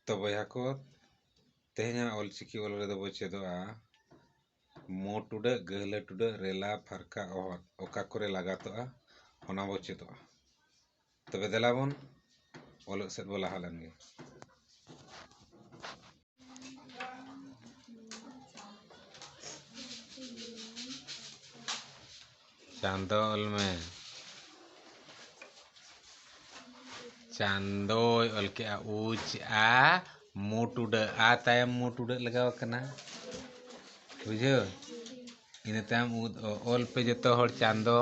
तो बया को तेहना ऑलचिकी ऑल रे दबो चेदोआ मो टुडा गहले टुडा रेला फरका और ओका करे लगातोआ ओना बो चेदोआ तबे देलाबन ऑल सेट बोला हालनगे चांदोल में चांदोय ऑल के ऊच आ मोटुडा आ तायम मोटुडा लगाव कना बुझो इन तायम ऑल पे जतो हर चांदो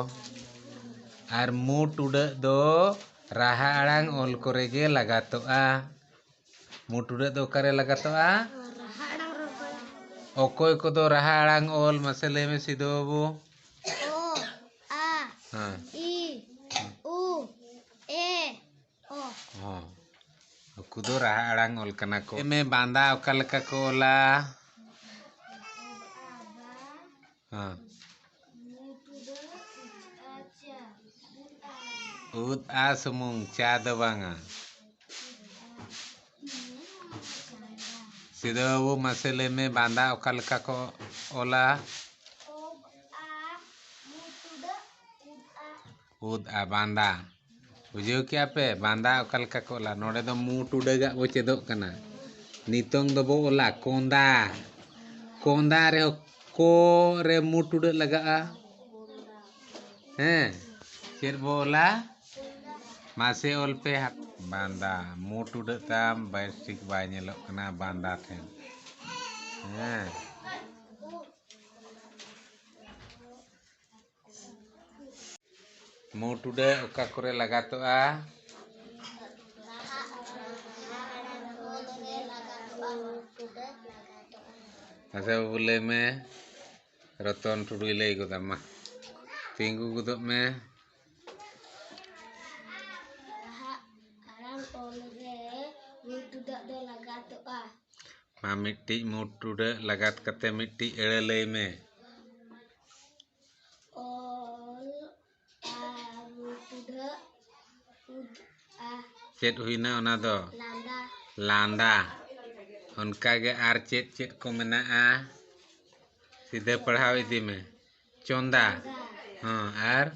आर मोटुडा दो राहा आड़ांग ऑल कोरेगे लगातोआ मोटुडा दो करे लगातोआ ओकोय को दो राहा आड़ांग ऑल मसले में सिदो बो हाँ कुदो राहा आड़ांग ऑल कना को में बांदा ओका लका को ओला हाँ उद आ सुमुंग चा दो बांगा सिदो वो मसले में बांदा ओका लका को ओला उद आ बांदा बुझो क्या पे बांदा ओका लका को ओला नोडे दो मु टुडगा बो चेदो कना नितोंग दो बो ओला कोंदा कोंदा रे को रे मु टुडा लगा हैं चेर बो ओला मासे ओल पे बांदा मु टुडा ताम बैस्टिक बाय नेलो कना बांदा ठेन हैं मु टुडा ओका करे लगातोआ अच्छा बोले में रतन टुडू लई गोदा मा तिंगु गुदो में मा मिट्टी मु टुडा लगात कते मिट्टी एड़े लई में चेत हुईना ओना दो लांदा उनका के आर चेत चेत को मेना आ सीधे पढ़ाओ इदी में चोंदा हाँ आर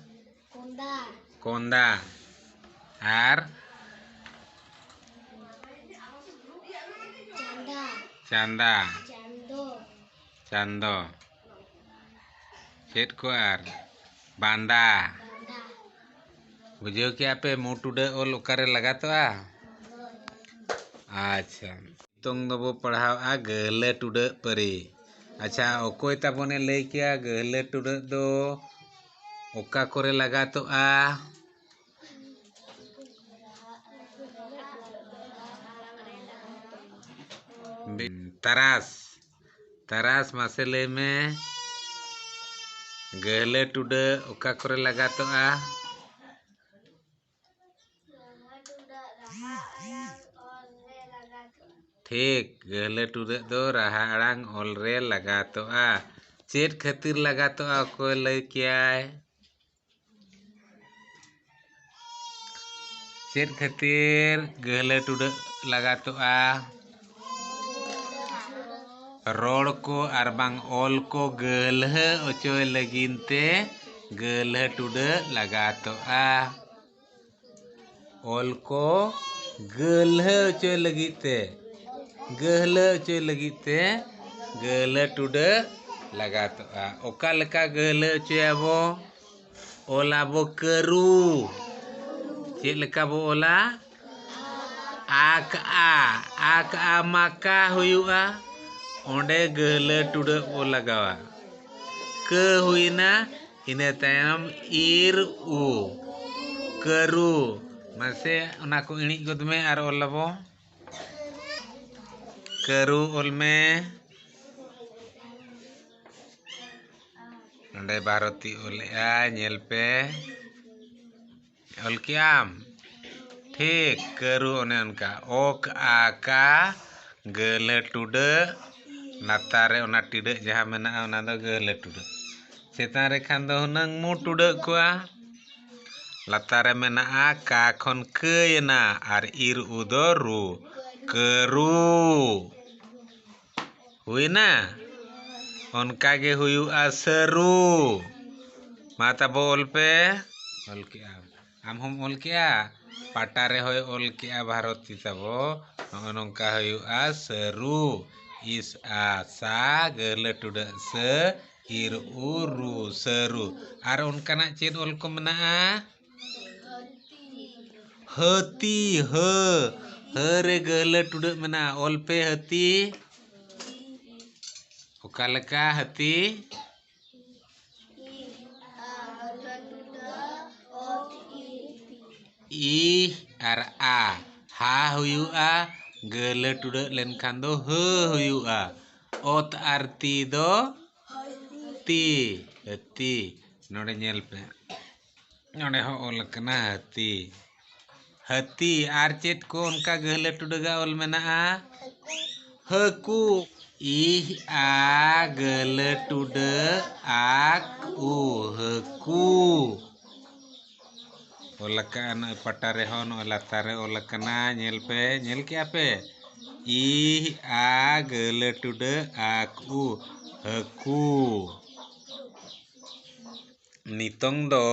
कोंदा आर चांदा चांदो चेत को आर बांदा बुझो क्या पे मु टुडा ओल ओकारे लगातोआ अच्छा तुम दबो पढ़ाओ आ गहले टुडा परी अच्छा ओकोय ताबोने लई किया गहले टुडा दो ओका करे लगातोआ तरास तरास मसले में गहले टुडा ओका करे लगातोआ ठीक गहले टुडा दो राहा आड़ांग ऑल रे लगातोआ चेत खातिर लगातोआ को लई किया चेत खातिर गहले टुडा लगातोआ रोड को अरबांग ऑल को गलह ओचोय लगिनते गलह टुडा लगातोआ ऑल को गलह ओचोय लगिते गहले ओचोय लगिते गलह टुडा लगातोआ ओका लका गहले ओचोय आबो ओला बो करू चेत लका बो ओला आक आ माका हुयुआ ओंडे गहले टुडा बो लगावा क हुईना इने तायम ईर उ करू मासे ओना को इणी गोद में आर ओलाबो करू ओल में ओंडे भारती ओलेआ नेल पे ओल कियाम ठीक करू ओने उनका ओक आका गहले टुडा नातारे ओना टिडा जहाँ मेना ओना दो गहले टुडा चेतान रे खान दो हुनंग मु टुडा कोआ लातारे मेना का खन कयना आर इर उदो रु करू हुईना उनका गे हुआ सरू मा तब ओल पे ओल के आम हम ओल के पाटारे होय ओल के भारती तब नौका हुआ सरू इस आसा गल टुड स इर उरु सरू और उनका चेद ओल को मना हती हरे गल टुड मना ओल पे हती ओकालका हती इ और आ हा हुआ गल टुड लेनखान दो ह हुआ ओत आरती दो ती हती नोडे नेल पे नोडे हो ओल कना हती हती आर चेत को उनका गल टुडगा ओल मेना हकू इ आ गल टुड आक उ हकू ओलकान पटारे हो नो लातारे ओलकना नेल पे नेल क्या पे इ आ गल टुड आक उ हकू नितोंग दो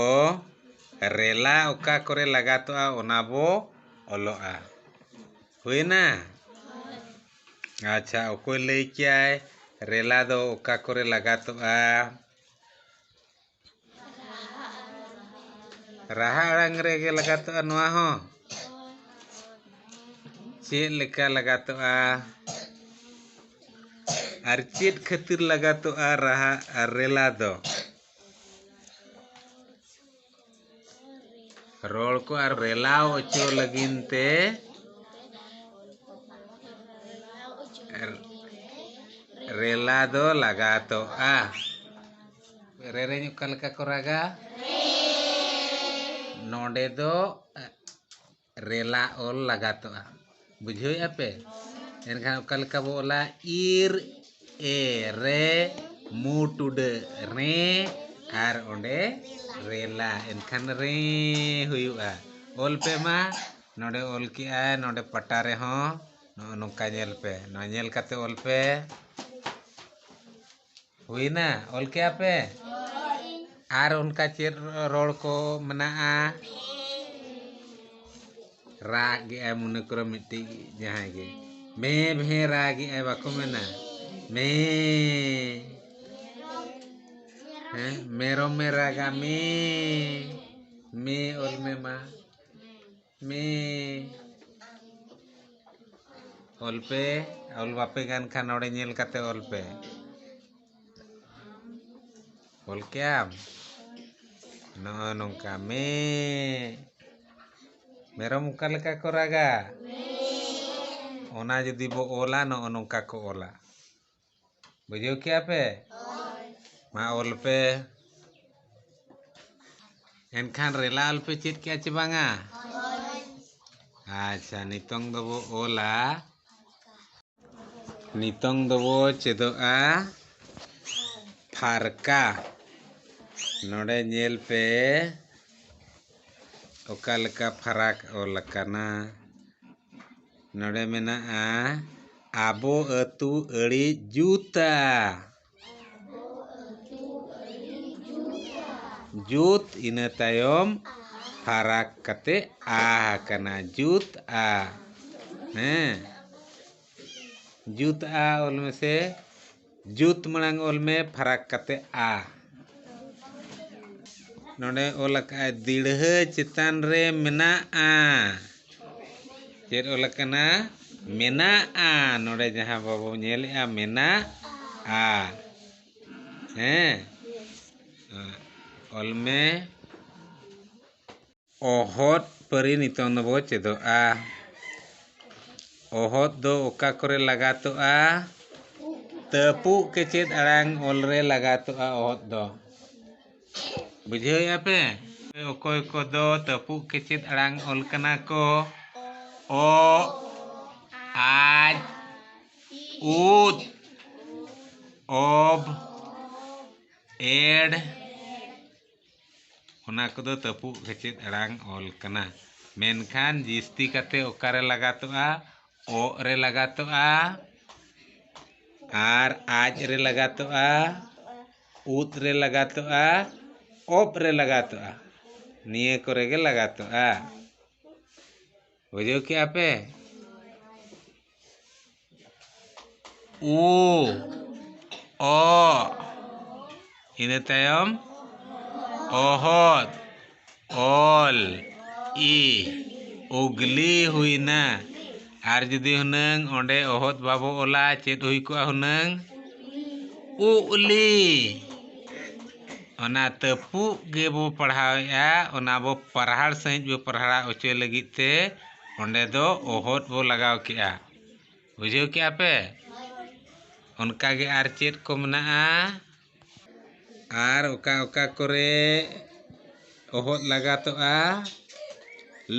रेला ओका करे लगातोआ ओनाबो ओलोआ हुईना अच्छा ओको लई क्या रेला दो ओका करे लगातोआ राहा अड़ांग रेगे लगातोआ नोआ हो चेद लेका लगातोआ और चेद खातिर लगातोआ राहा रेला दो रोल को और रेलाव ओचो लगिन ते रेला दो लगातोआ रेरे ओकालका को रागा नोडे दो रेला ओल लगातोआ बुझे पे एनखान ओकालका बो ओला इर ए रे मुटुड रे और ओंडे रेला एनखान रे हुआ ओल पे मा नोडे ओल की नोडे पटारे हो नौका नेल पे नेल काते ओल पे हुईना ओल क्या पे आर उनका चेर रोड को मना राग गे मुने करो मिट्टी जहाँ गे मे भे राग गे बाको मना मेरो में रागा मे ओल में मा मे ओल पे ओल बापे गान खान ओडे नेल काते ओल पे ओल क्या नो नौका मेरो मुका लेका को रागा ओना जदी बो ओला नो नौका को ओला बुझो क्या पे मा ओल पे एनखान रेला ओल पे चेत क्या चिबांगा अच्छा नितोंग दो बो ओला नितोंग दो बो चेदोआ फारका नोडे नेल पे ओकालका फराक ओलकना नोडे मेना आबो अतु अड़ी जूता जूत इना तायम फराक कते कना जूत जूत ओल में से जूत मड़ांग ओल में फराक कते नोडे ओलका दिढ़ चितान रे मेना चेर ओलकना मेना नोडे जहाँ बाबू नेल मेना ओल में ओहद परी नितोंग दो चेदो ओहद दो ओका करे लगातोआ तपु के चेद अड़ांग ओल रे लगातोआ ओहद दो बुझे पे ओकोय को दो तपु के चेद अड़ांग ओल कना को ओ आज उत ओब एड ओना को दो तपु के चेद अड़ांग ओल कना मेनखान जिस्ती कते ओकारे लगातोआ O re lagatoa ar aj re lagatoa ut re lagatoa op re lagatoa niye kore ge lagatoa बुझो क्या पे u o ina tayom ohot ol i ugli huina ar judi hunang onde ohot babo ola chet hui ko hunang uli ona tepu ge bo पढ़ाव या ona bo parhar sahij bo parhara oche lagi te onde do ohot bo लगाव किया बुझो क्या पे उनका के are चेत को मनाआ आर ओका ओका करे ohot लगातोआ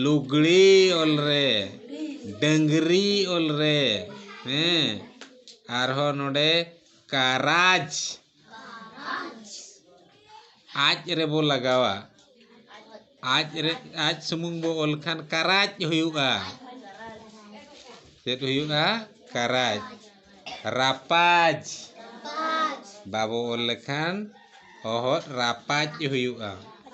लुगड़ी ओल रे डंगरी ओल रे आर हो नोडे काराज आज रे बो लगावा आज सुमुंग बो ओल खान काराज हुयुआ चेत हुयुआ काराज रापाज बाबो ओल खान ohot rapaj हुयुआ